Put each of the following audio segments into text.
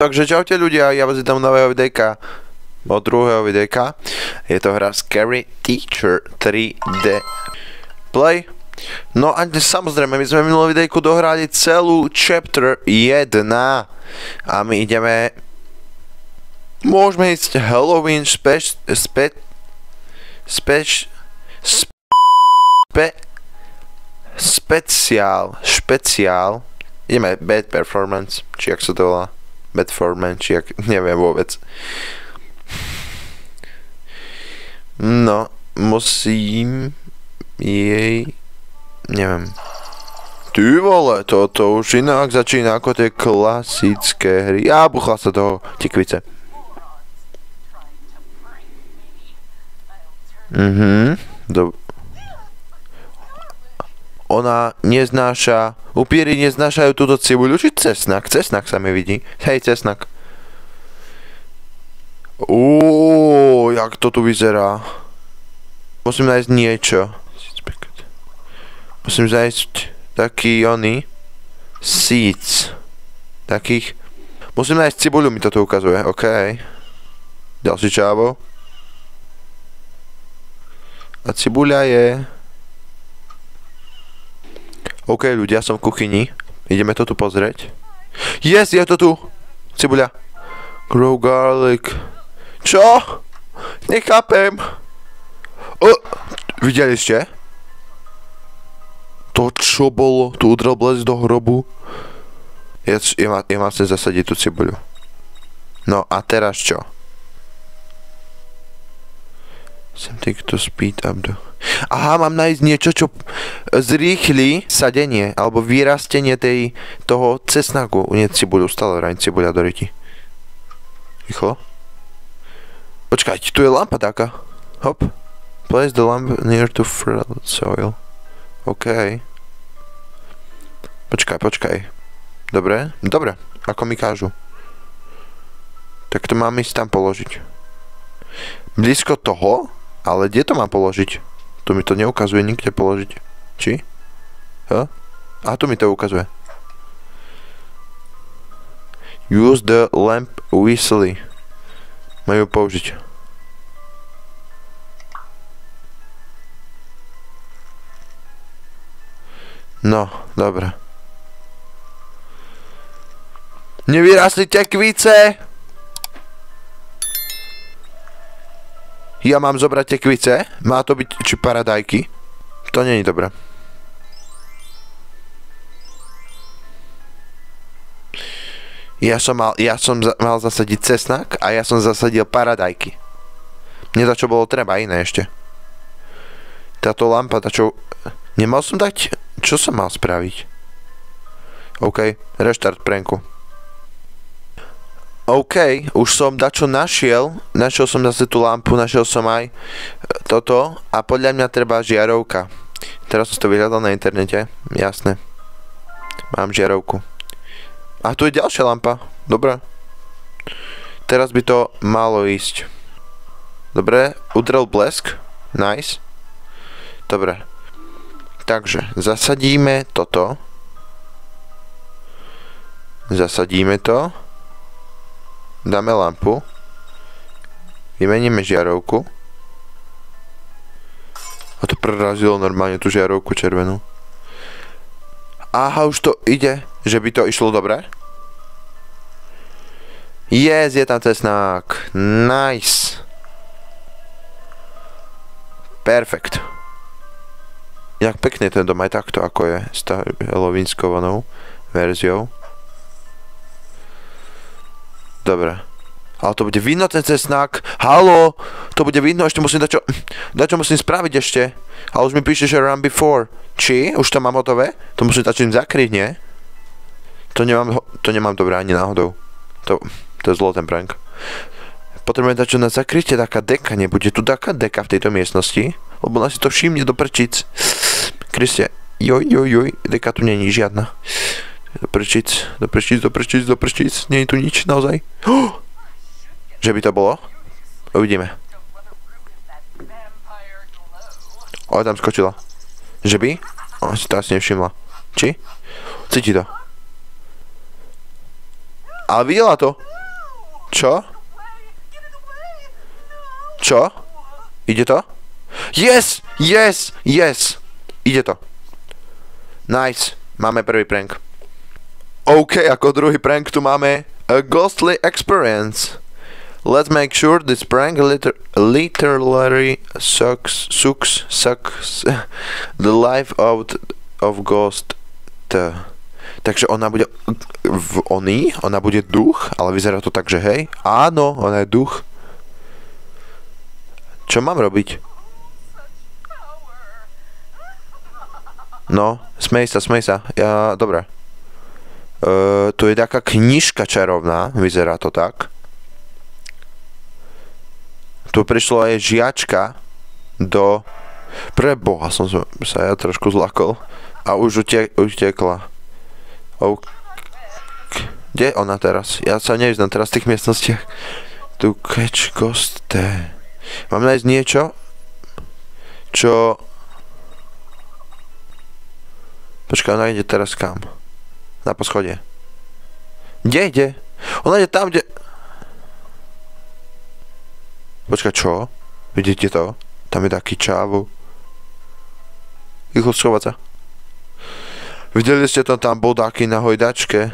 Takže čaute ľudia, ja vás vítam nového videjka. Od druhého videjka. Je to hra Scary Teacher 3D Play. No a samozrejme, my sme v minulom videjku dohrali celú chapter 1. A my ideme... Môžeme ísť Halloween špeciál. Ideme Bad Performance, či jak sa to volá. Bad Performance, či jak, neviem vôbec. No, musím jej... Neviem. Ty vole, toto už inak začína ako tie klasické hry. Ja buchla sa toho, tikvice. Ona neznáša, upíry neznášajú túto cibuľu, či cesnak? Cesnak sa mi vidí. Hej, cesnak. Jak to tu vyzerá. Musím nájsť niečo. Musím nájsť taký seeds. Takých. Musím nájsť cibuľu, mi to tu ukazuje, okej. Ďalší čávo. A cibuľa je... OK, ľudia, som v kuchyni. Ideme to tu pozrieť. Yes, je to tu! Cibuľa. Grow garlic. Čo? Nechápem. Videli ste? To čo bolo? Tu udrel blesk do hrobu. Ja mám sem zasadiť tú cibuľu. No a teraz čo? Something to speed up the... Aha, mám nájsť niečo, čo zrýchli sadenie, alebo vyrastenie toho cesnaku. Nie cibuľu, stále ráň cibuľa do ryti. Rýchlo. Počkajte, tu je lampa taká. Hop. Place the lamp near to fertile soil. OK. Počkaj. Dobre, ako mi kážu. Tak to mám ísť tam položiť. Blízko toho? Ale kde to mám položiť? Tu mi to neukazuje nikde položiť. Či? A tu mi to ukazuje. Use the lamp wisely. Majú použiť. No, dobre. Nevyrastli tekvice! Ja mám zobrať tekvice? Má to byť či paradajky? To nie je dobré. Ja som mal zasadiť cesnak a ja som zasadil paradajky. Mne to čo bolo treba iné ešte. Táto lampa, nemal som dať... Čo som mal spraviť? OK, reštart pranku. OK, už som dačo našiel som zase tú lampu, našiel som aj toto a podľa mňa treba žiarovka. Teraz som to vyhľadal na internete, jasné. Mám žiarovku. A tu je ďalšia lampa, dobre. Teraz by to malo ísť. Dobre, udrel blesk, nice. Dobre, takže zasadíme toto. Zasadíme to. Dáme lampu. Vymeníme žiarovku. A to prerazilo normálne tú žiarovku červenú. Aha, už to ide. Že by to išlo dobre. Yes, je tam cesnák. Nice. Perfekt. Jak pekne ten dom aj takto, ako je s halloweenskovanou verziou. Dobre. Ale to bude vidno ten cesnak. Haló! To bude vidno, ešte musím dačo musím spraviť ešte. Ale už mi píše, že run before. Či? Už to mám hotové? To musím dačo zakryť, nie? To nemám dobre ani náhodou. To je zlo ten prank. Potrebujeme dačo na zakrytie, taká deka. Nebude tu taká deka v tejto miestnosti? Lebo nás si to všimne do prčic. Kriste. Joj. Deka tu není žiadna. Do prčic. Nie je tu nič, naozaj. Že by to bolo? Uvidíme. Tam skočila. Že by? Si to asi nevšimla. Či? Cíti to. Ale videla to. Čo? Čo? Ide to? Yes! Yes! Yes! Ide to. Nice. Máme prvý prank. OK, ako druhý prank tu máme a ghostly experience. Let's make sure this prank literally sucks the life out of ghost. Takže ona bude ona bude duch, ale vyzerá to tak, že hej, áno, ona je duch. Čo mám robiť? No, smej sa. Ja, dobre. Tu je taká knižka čarovná, vyzerá to tak. Tu prišla aj žiačka do... Preboha, som sa ja trošku zlakol. A už utekla. Kde je ona teraz? Ja sa nevyznam teraz v tých miestnostiach. Tu catch ghost. Mám nájsť niečo? Čo... Počkaj, ona ide teraz kam? Na poschodie. Kde ide? Ona ide tam, kde... Počkaj, čo? Vidíte to? Tam je taký čávu. Rýchlo schovať sa. Videli ste to, tam bol taký na hojdačke.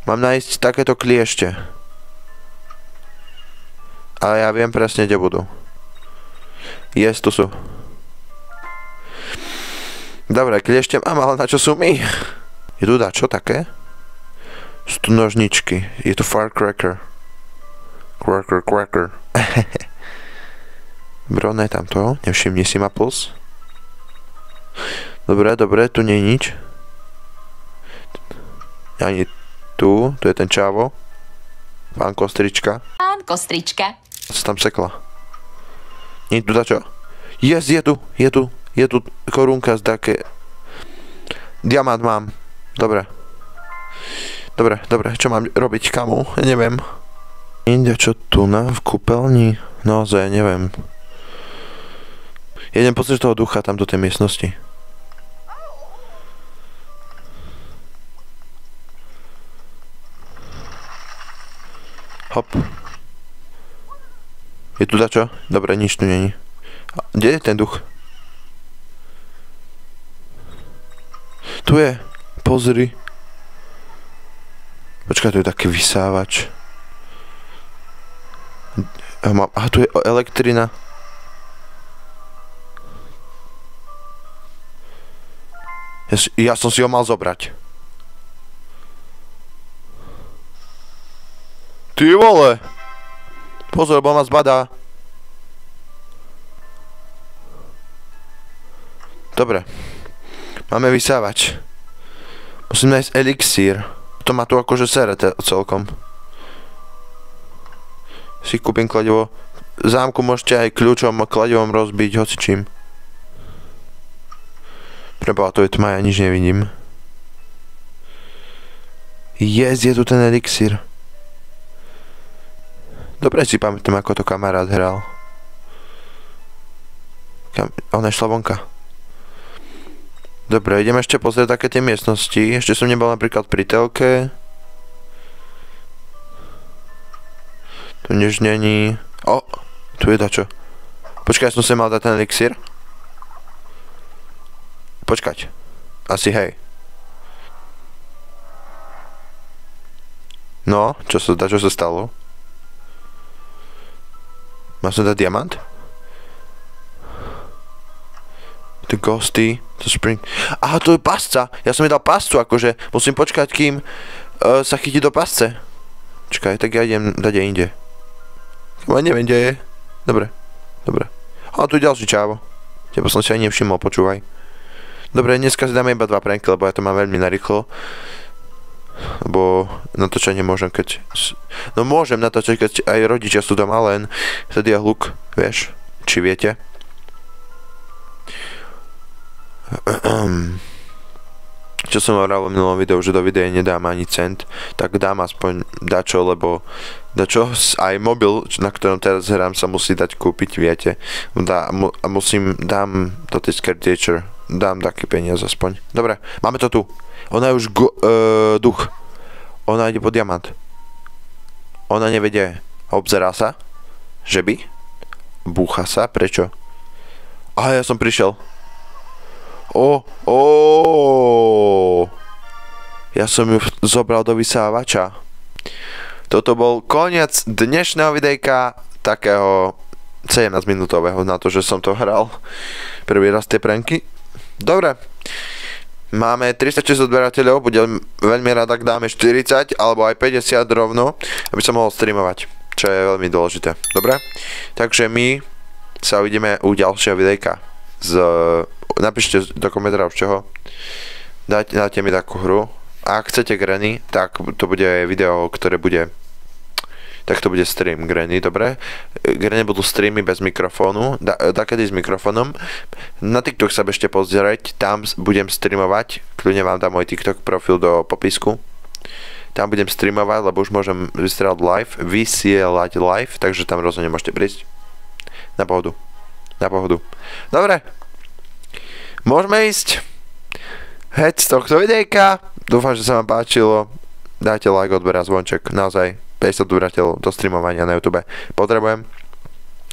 Mám nájsť takéto kliešte. Ale ja viem presne, kde budú. Yes, tu sú. Dobre, kliešte mám, ale na čo sú my? Je tu čo také? Sú tu nožničky. Je tu firecracker. Cracker. Brone tam to. Nevšimni si ma puls. Dobre, tu nie je nič. Ani tu. Tu je ten čávo. Pán Kostrička. Sa tam sekla. Nie je tu čo? Yes, je tu korunka z také... Diamant mám. Dobre, čo mám robiť, kamu? Ja neviem. Inde čo tu v kúpeľni? Naozaj, neviem. Idem pozrieť toho ducha tam do tej miestnosti. Hop. Je tu čo? Dobre, nič tu není. Kde je ten duch? Tu je. Pozri. Počkaj, tu je taký vysávač. Aha, tu je elektrina. Ja som si ho mal zobrať. Ty vole! Pozor, lebo ma zbadá. Dobre. Máme vysávač. Musím nájsť elixír. To má tu akože sere celkom. Si kúpim kladivo. Zámku môžete aj kľúčom a kladivom rozbiť hocičím. Preboha, to je tma, ja nič nevidím. Yes, je tu ten elixír. Dobre si pamätám, ako to kamarát hral. Ona išla vonka. Dobre, idem ešte pozrieť také tie miestnosti. Ešte som nebol napríklad pri telke. Tu nič není. O, tu je dačo. Počkaj, som si mal dať ten elixír. Počkať. Asi hej. No, čo sa stalo? Mám som dať diamant? The ghosty, the spring... Aha, to je pasca. Ja som jej dal pascu, akože. Musím počkať, kým sa chytí do pasce. Čakaj, tak ja idem dať aj inde. Ja neviem, kde je. Dobre. A tu je ďalší čávo. Teba som si aj nevšimol, počúvaj. Dobre, dneska si dáme iba 2 pranky, lebo ja to mám veľmi narýchlo. Lebo natáčať nemôžem, keď... No môžem natáčať, keď aj rodičia sú doma, len vtedy je hluk, vieš. Či viete? Čo som hovoril v minulom videu, že do videa nedám ani cent, tak dám aspoň dačo, lebo dačo, aj mobil, na ktorom teraz hrám, sa musí dať kúpiť, viete. Dám do tej Scare Teacher, dám taký peniaz aspoň. Dobre, máme to tu. Ona je už duch. Ona ide po diamant. Ona nevedie. Obzerá sa. Že by? Búcha sa. Prečo? Ja som prišiel. Ja som ju zobral do vysávača. Toto bol koniec dnešného videjka, takého 17-minútového, na to, že som to hral prvý raz tie pranky. Dobre. Máme 36 odberateľov, budem veľmi rád, ak dáme 40 alebo aj 50 rovno, aby som mohol streamovať, čo je veľmi dôležité. Dobre? Takže my sa uvidíme u ďalšieho videjka. Napíšte do komentárov z čoho. Dáte mi takú hru. Ak chcete Granny, tak to bude video, ktoré bude... Tak to bude stream Granny, dobre? Granny budú streamy bez mikrofónu, takedy s mikrofónom. Na TikTok sa bežte pozrieť, tam budem streamovať. Kľudne vám dám môj TikTok profil do popisku. Tam budem streamovať, lebo už môžem vysielať live, takže tam rozhodne môžete prísť. Na pohodu. Dobre. Môžeme ísť. Heď z tohto videjka. Dúfam, že sa vám páčilo. Dajte like, odber a zvonček. Naozaj 50 odberateľov do streamovania na YouTube potrebujem.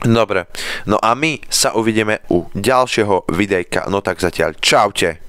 Dobre. No a my sa uvidíme u ďalšieho videjka. No tak zatiaľ. Čaute.